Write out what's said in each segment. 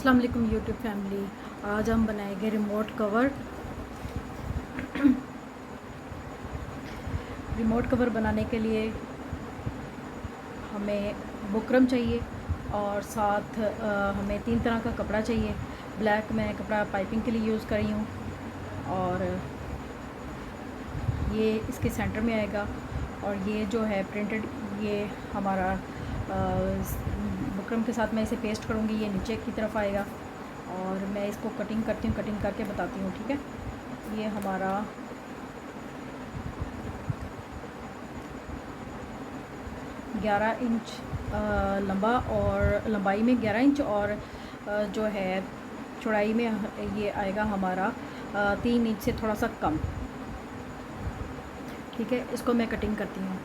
अस्सलाम वालेकुम YouTube family. आज हम बनाएंगे रिमोट कवर। रिमोट कवर बनाने के लिए हमें बुकरम चाहिए और साथ हमें 3 तरह का कपड़ा चाहिए। ब्लैक मैं कपड़ा पाइपिंग के लिए यूज़ कर रही हूँ और ये इसके सेंटर में आएगा। और ये जो है प्रिंटेड, ये हमारा बुकरम के साथ मैं इसे पेस्ट करूँगी, ये नीचे की तरफ आएगा। और मैं इसको कटिंग करती हूँ, कटिंग करके बताती हूँ, ठीक है। ये हमारा 11 इंच लंबा और लंबाई में 11 इंच और जो है चौड़ाई में ये आएगा हमारा 3 इंच से थोड़ा सा कम, ठीक है। इसको मैं कटिंग करती हूँ।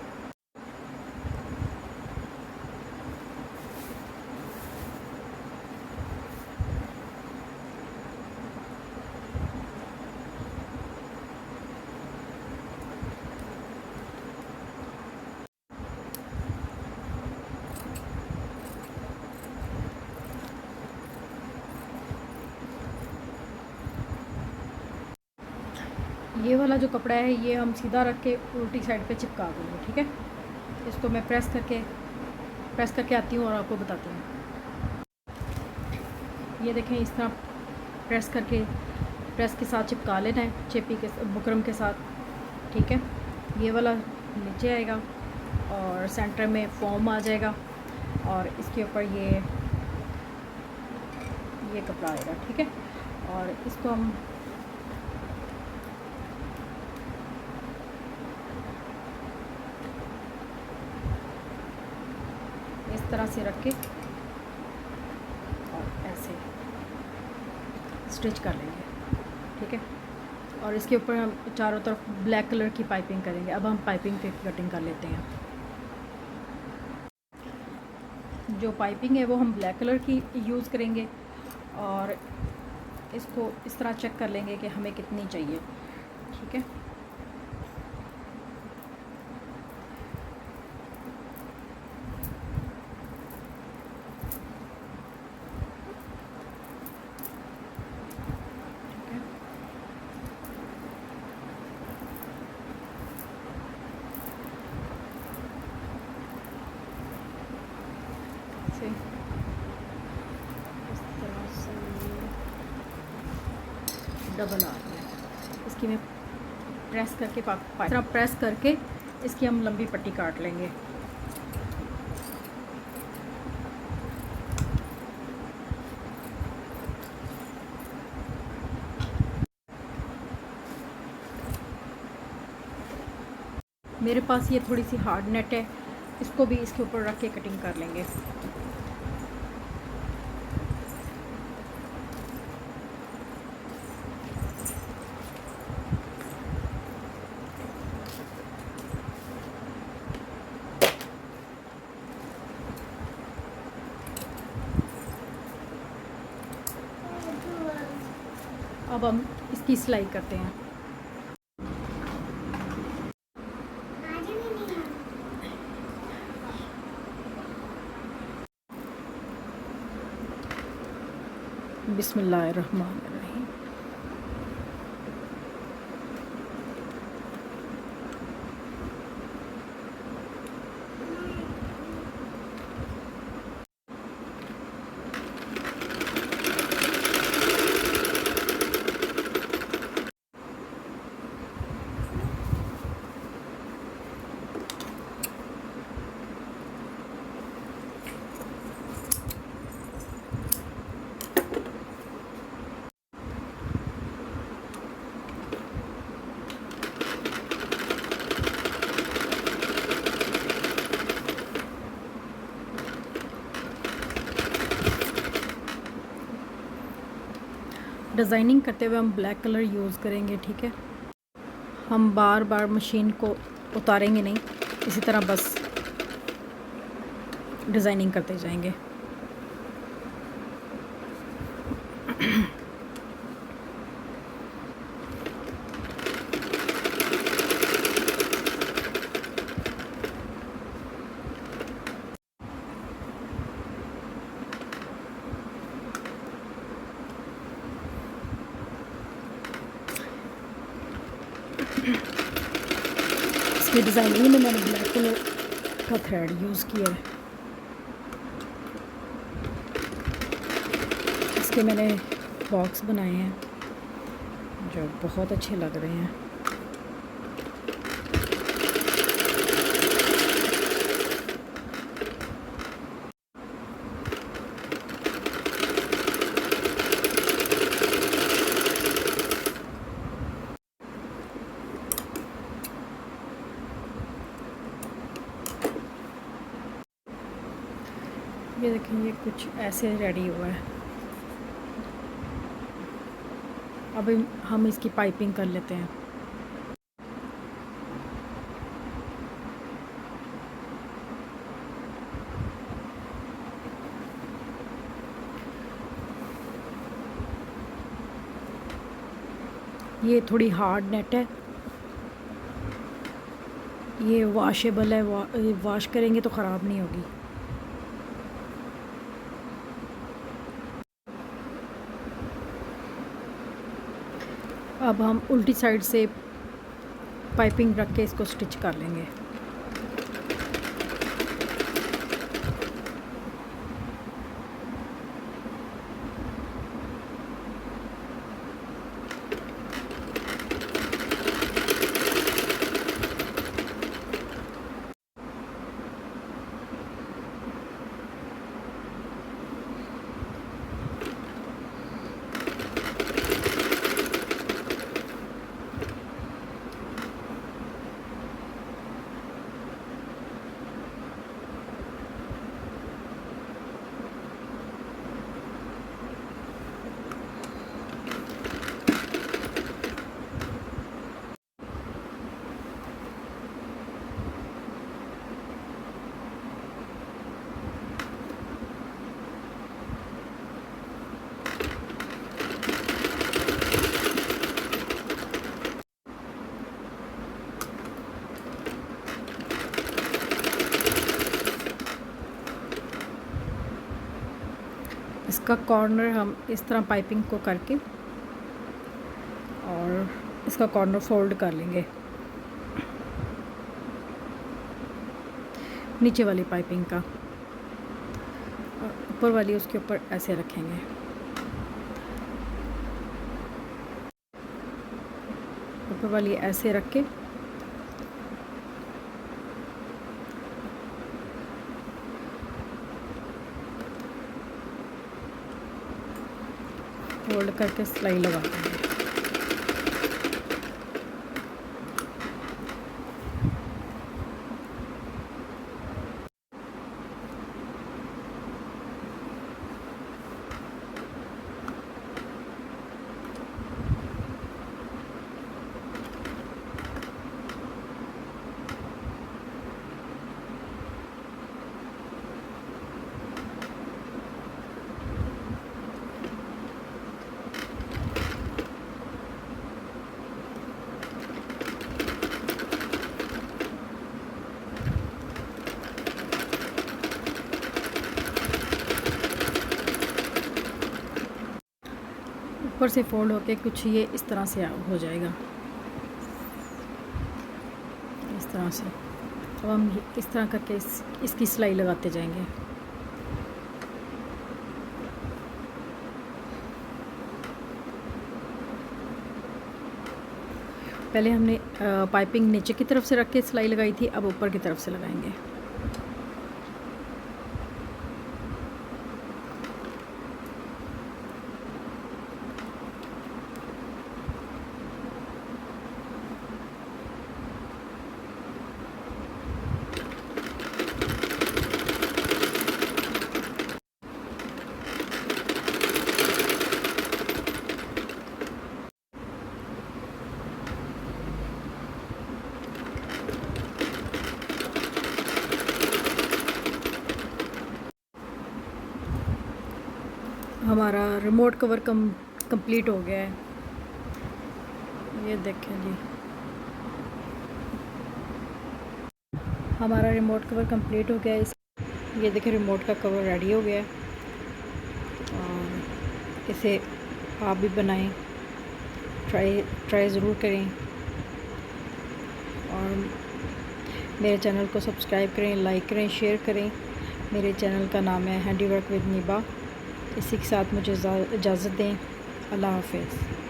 ये वाला जो कपड़ा है ये हम सीधा रख के उल्टी साइड पे चिपका देंगे, ठीक है। इसको मैं प्रेस करके आती हूँ और आपको बताती हूँ। ये देखें, इस तरह प्रेस के साथ चिपका लेना है, चेपी के बुकरम के साथ, ठीक है। ये वाला नीचे आएगा और सेंटर में फॉर्म आ जाएगा और इसके ऊपर ये कपड़ा आएगा, ठीक है। और इसको हम इस तरह से रख के और ऐसे स्टिच कर लेंगे, ठीक है। और इसके ऊपर हम चारों तरफ ब्लैक कलर की पाइपिंग करेंगे। अब हम पाइपिंग पे कटिंग कर लेते हैं। जो पाइपिंग है वो हम ब्लैक कलर की यूज़ करेंगे और इसको इस तरह चेक कर लेंगे कि हमें कितनी चाहिए, ठीक है। से इस तरह से डबल आ रही है। इसकी मैं प्रेस करके इस तरह प्रेस करके इसकी हम लंबी पट्टी काट लेंगे। मेरे पास ये थोड़ी सी हार्ड नेट है, इसको भी इसके ऊपर रख के कटिंग कर लेंगे। अब हम इसकी सिलाई करते हैं। बिस्मिल्लाहिर्रहमानिर्रहीम। डिज़ाइनिंग करते हुए हम ब्लैक कलर यूज़ करेंगे, ठीक है। हम बार बार मशीन को उतारेंगे नहीं, इसी तरह बस डिज़ाइनिंग करते जाएंगे। इसकी डिज़ाइनिंग में मैंने ब्लैक कलर का थ्रेड यूज़ किया है। इसके मैंने बॉक्स बनाए हैं जो बहुत अच्छे लग रहे हैं। ये देखें, ये कुछ ऐसे रेडी हुआ है। अब हम इसकी पाइपिंग कर लेते हैं। ये थोड़ी हार्ड नेट है, ये वॉशेबल है, वॉश करेंगे तो ख़राब नहीं होगी। अब हम उल्टी साइड से पाइपिंग रख के इसको स्टिच कर लेंगे। इसका कॉर्नर हम इस तरह पाइपिंग को करके और इसका कॉर्नर फोल्ड कर लेंगे, नीचे वाली पाइपिंग का, और ऊपर वाली उसके ऊपर ऐसे रखेंगे। ऊपर वाली ऐसे रख के फोल्ड करके सिलाई लगा देंगे। ऊपर से फोल्ड होके कुछ ये इस तरह से हो जाएगा, इस तरह से। अब हम इस तरह करके इसकी सिलाई लगाते जाएंगे। पहले हमने पाइपिंग नीचे की तरफ से रख के सिलाई लगाई थी, अब ऊपर की तरफ से लगाएंगे। हमारा रिमोट कवर कंप्लीट हो गया है। ये देखें जी, हमारा रिमोट कवर कंप्लीट हो गया है। ये देखें, रिमोट का कवर रेडी हो गया है। और इसे आप भी बनाएं, ट्राई ज़रूर करें। और मेरे चैनल को सब्सक्राइब करें, लाइक करें, शेयर करें। मेरे चैनल का नाम है हैंडीवर्क विद निबा। इसी के साथ मुझे इजाज़त दें। अल्लाह हाफ़िज़।